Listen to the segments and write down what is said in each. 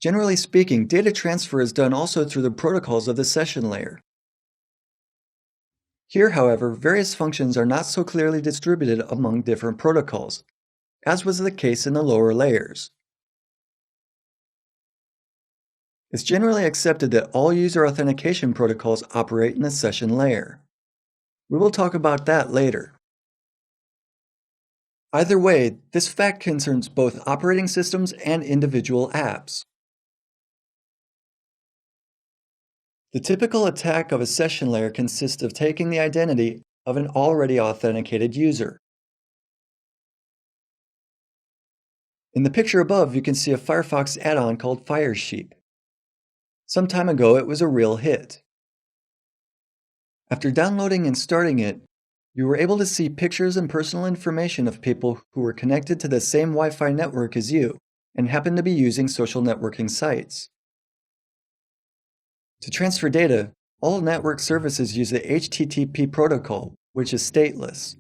Generally speaking, data transfer is done also through the protocols of the session layer. Here, however, various functions are not so clearly distributed among different protocols, as was the case in the lower layers. It's generally accepted that all user authentication protocols operate in the session layer. We will talk about that later. Either way, this fact concerns both operating systems and individual apps. The typical attack of a session layer consists of taking the identity of an already authenticated user. In the picture above, you can see a Firefox add-on called Firesheep. Some time ago, it was a real hit. After downloading and starting it, you were able to see pictures and personal information of people who were connected to the same Wi-Fi network as you and happened to be using social networking sites. To transfer data, all network services use the HTTP protocol, which is stateless.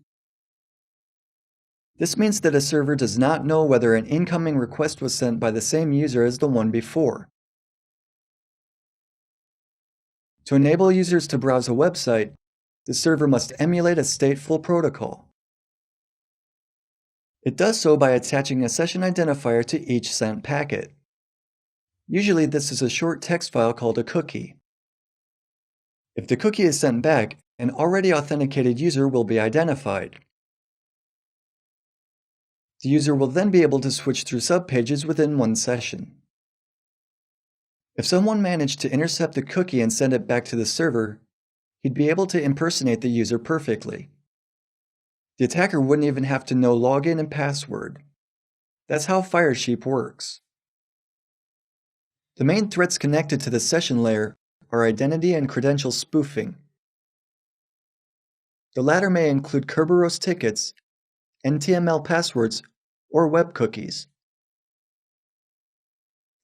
This means that a server does not know whether an incoming request was sent by the same user as the one before. To enable users to browse a website, the server must emulate a stateful protocol. It does so by attaching a session identifier to each sent packet. Usually this is a short text file called a cookie. If the cookie is sent back, an already authenticated user will be identified. The user will then be able to switch through subpages within one session. If someone managed to intercept the cookie and send it back to the server, he'd be able to impersonate the user perfectly. The attacker wouldn't even have to know login and password. That's how Firesheep works. The main threats connected to the session layer are identity and credential spoofing. The latter may include Kerberos tickets, NTML passwords, or web cookies.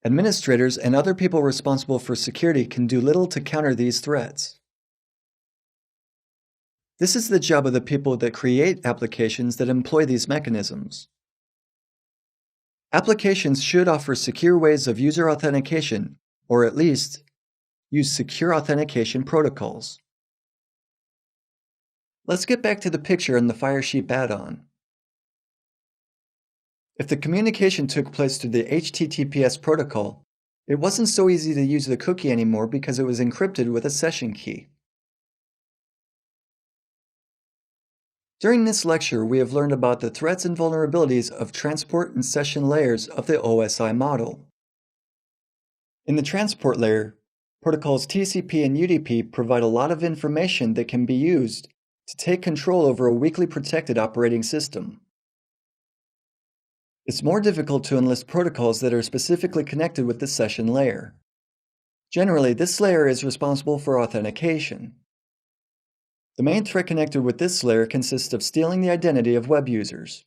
Administrators and other people responsible for security can do little to counter these threats. This is the job of the people that create applications that employ these mechanisms. Applications should offer secure ways of user authentication, or at least, use secure authentication protocols. Let's get back to the picture in the Firesheep add-on. If the communication took place through the HTTPS protocol, it wasn't so easy to use the cookie anymore because it was encrypted with a session key. During this lecture, we have learned about the threats and vulnerabilities of transport and session layers of the OSI model. In the transport layer, protocols TCP and UDP provide a lot of information that can be used to take control over a weakly protected operating system. It's more difficult to enlist protocols that are specifically connected with the session layer. Generally, this layer is responsible for authentication. The main threat connected with this layer consists of stealing the identity of web users.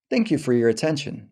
Thank you for your attention.